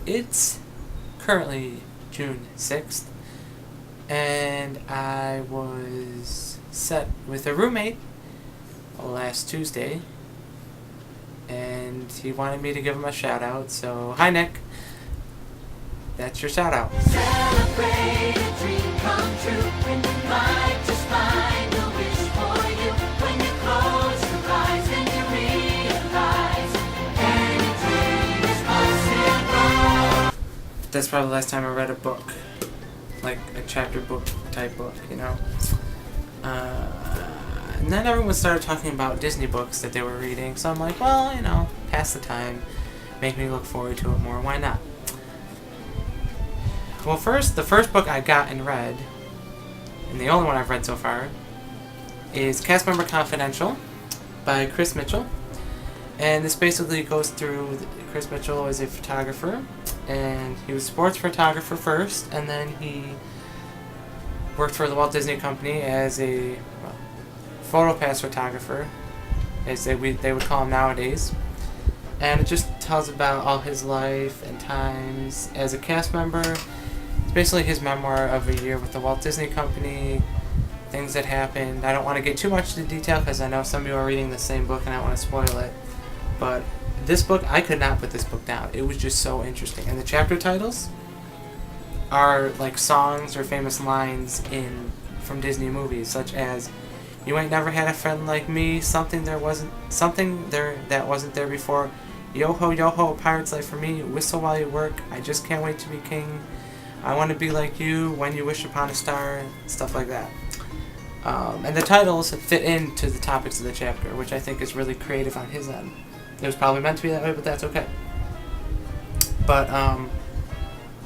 It's currently June 6th, and I was set with a roommate last Tuesday, and he wanted me to give him a shout out, so hi Nick, that's your shout out. Celebrate a dream come true when you might just find a wish for you. When you close your eyes and you realize any dream is possible. That's probably the last time I read a book, like a chapter book type book, you know. And then everyone started talking about Disney books that they were reading, so I'm like, well, you know, pass the time, make me look forward to it more, why not? Well, the first book I got and read, and the only one I've read so far, is Cast Member Confidential by Chris Mitchell. And this basically goes through, Chris Mitchell is a photographer, and he was a sports photographer first, and then he worked for the Walt Disney Company as a photo pass photographer, as they would call him nowadays. And it just tells about all his life and times as a cast member. It's basically his memoir of a year with the Walt Disney Company, things that happened. I don't want to get too much into detail because I know some of you are reading the same book and I don't want to spoil it. But this book, I could not put this book down. It was just so interesting. And the chapter titles are like songs or famous lines from Disney movies, such as "You ain't never had a friend like me," something there that wasn't there before, "Yo ho, a pirate's life for me," "Whistle while you work," "I just can't wait to be king," "I want to be like you," "When you wish upon a star," stuff like that. And the titles fit into the topics of the chapter, which I think is really creative on his end. It was probably meant to be that way, but that's okay. But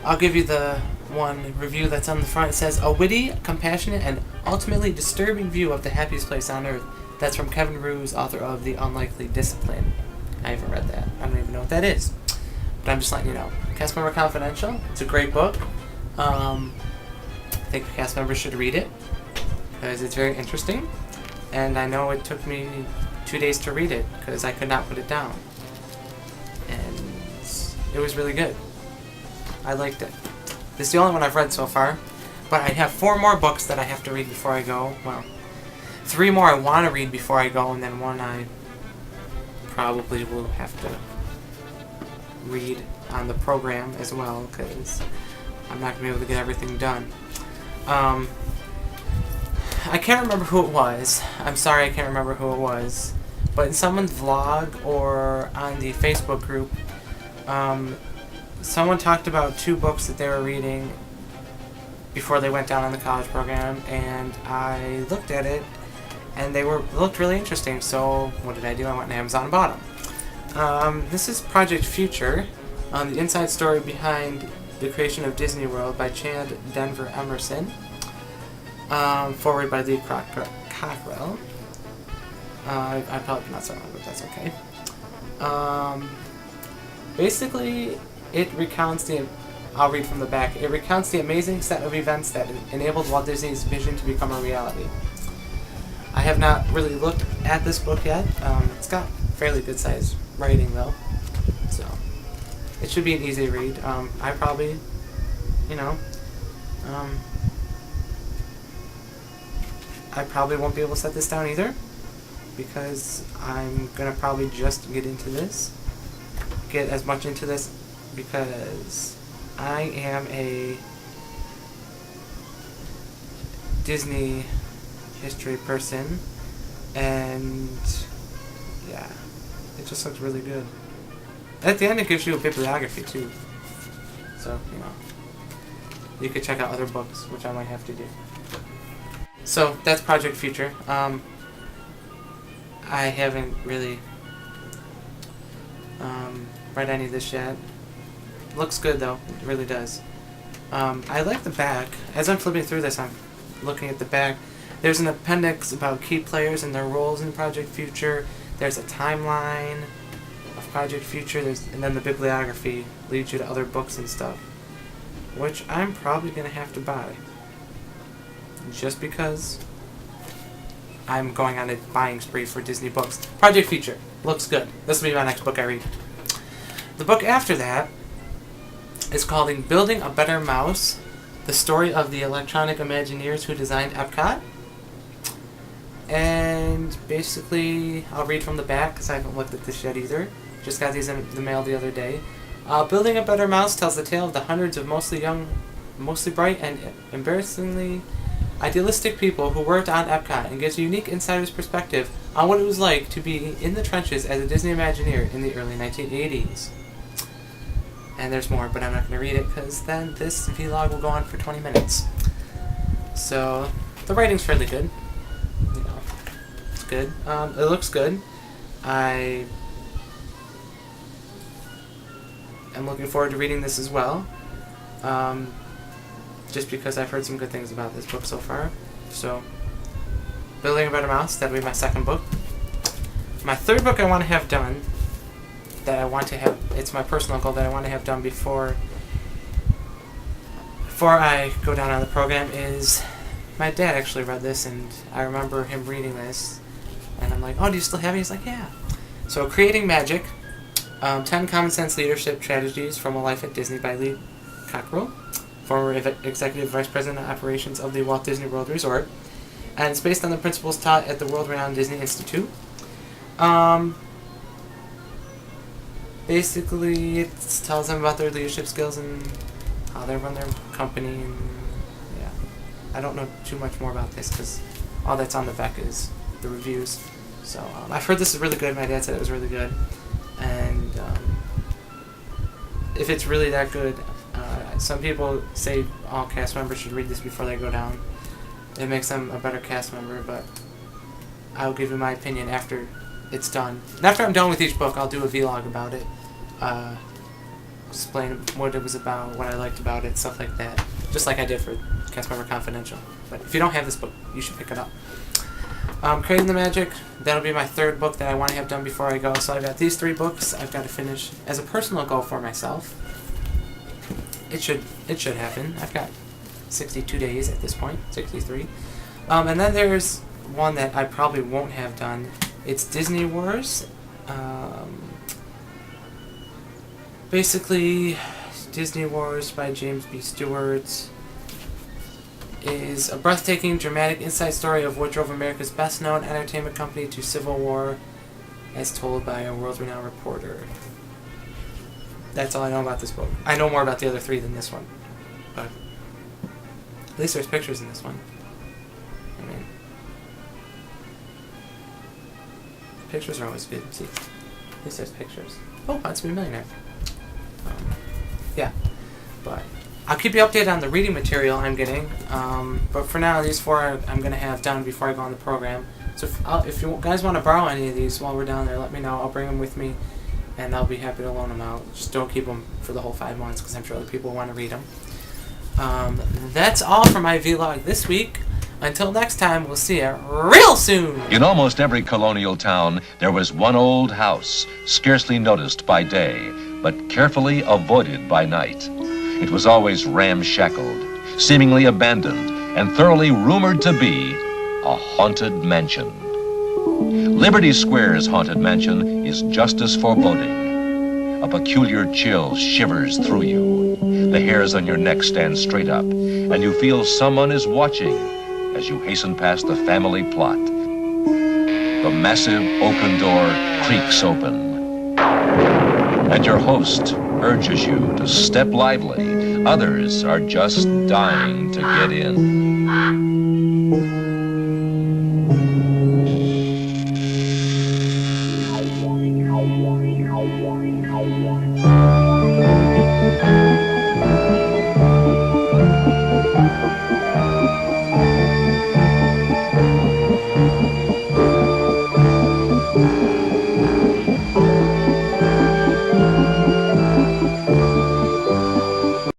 I'll give you the one review that's on the front. It says, "A witty, compassionate, and ultimately disturbing view of the happiest place on earth." That's from Kevin Roos, author of The Unlikely Discipline. I haven't read that. I don't even know what that is. But I'm just letting you know. Cast Member Confidential. It's a great book. I think cast members should read it because it's very interesting. And I know it took me 2 days to read it because I could not put it down. And it was really good. I liked it. This is the only one I've read so far, but I have 4 more books that I have to read before I go. Well, 3 more I want to read before I go, and then one I probably will have to read on the program as well, because I'm not going to be able to get everything done. I can't remember who it was. I'm sorry I can't remember who it was. But in someone's vlog or on the Facebook group, someone talked about 2 books that they were reading before they went down on the college program, and I looked at it, and they looked really interesting, so what did I do? I went on Amazon and bought them. This is Project Future, the inside story behind the creation of Disney World by Chad Denver Emerson, forward by Lee Cockrell. I probably pronounced that wrong, but that's okay. Basically, it recounts I'll read from the back. It recounts the amazing set of events that enabled Walt Disney's vision to become a reality. I have not really looked at this book yet. It's got fairly good sized writing though, so it should be an easy read. I probably, I probably won't be able to set this down either, because I'm gonna probably just get as much into this, because I am a Disney history person, and yeah, it just looks really good. At the end it gives you a bibliography too, so you could check out other books, which I might have to do. So that's Project Future. I haven't really read any of this yet. Looks good though, it really does. I like the back. As I'm flipping through this, I'm looking at the back. There's an appendix about key players and their roles in Project Future. There's a timeline of Project Future. And then the bibliography leads you to other books and stuff, which I'm probably going to have to buy, just because I'm going on a buying spree for Disney books. Project Future looks good. This will be my next book I read. The book after that It's called Building a Better Mouse, the story of the electronic Imagineers who designed Epcot. And basically, I'll read from the back because I haven't looked at this yet either. Just got these in the mail the other day. Building a Better Mouse tells the tale of the hundreds of mostly young, mostly bright, and embarrassingly idealistic people who worked on Epcot, and gives a unique insider's perspective on what it was like to be in the trenches as a Disney Imagineer in the early 1980s. And there's more, but I'm not going to read it because then this vlog will go on for 20 minutes. So, the writing's fairly good. You know, it's good. It looks good. I am looking forward to reading this as well. Just because I've heard some good things about this book so far. So, Building a Better Mouse, that'll be my second book. My third book I want to have done, it's my personal goal that I want to have done before I go down on the program, is, my dad actually read this, and I remember him reading this, and I'm like, oh, do you still have it? He's like, yeah. So, Creating Magic, 10 Common Sense Leadership Strategies from a Life at Disney by Lee Cockrell, former Executive Vice President of Operations of the Walt Disney World Resort, and it's based on the principles taught at the world-renowned Disney Institute. Basically, it tells them about their leadership skills and how they run their company, and yeah. I don't know too much more about this because all that's on the back is the reviews. So, I've heard this is really good. My dad said it was really good. And if it's really that good, some people say all cast members should read this before they go down. It makes them a better cast member, but I'll give you my opinion after it's done. And after I'm done with each book, I'll do a vlog about it. Explain what it was about, what I liked about it, stuff like that. Just like I did for Cast Member Confidential. But if you don't have this book, you should pick it up. Creating the Magic, that'll be my third book that I want to have done before I go. So I've got these 3 books I've got to finish as a personal goal for myself. It should happen. I've got 62 days at this point, 63. And then there's one that I probably won't have done. It's Disney Wars. Basically, Disney Wars by James B. Stewart is a breathtaking, dramatic inside story of what drove America's best-known entertainment company to civil war, as told by a world-renowned reporter. That's all I know about this book. I know more about the other 3 than this one, but at least there's pictures in this one. I mean, pictures are always good. See, at least there's pictures. Oh, Wants to Be a Millionaire. Yeah, but I'll keep you updated on the reading material I'm getting. But for now, these 4 I'm going to have done before I go on the program. So if you guys want to borrow any of these while we're down there, let me know. I'll bring them with me, and I'll be happy to loan them out. Just don't keep them for the whole 5 months, because I'm sure other people want to read them. That's all for my vlog this week. Until next time, we'll see you real soon! In almost every colonial town, there was one old house, scarcely noticed by day, but carefully avoided by night. It was always ramshackled, seemingly abandoned, and thoroughly rumored to be a haunted mansion. Liberty Square's haunted mansion is just as foreboding. A peculiar chill shivers through you. The hairs on your neck stand straight up, and you feel someone is watching as you hasten past the family plot. The massive oaken door creaks open, and your host urges you to step lively. Others are just dying to get in.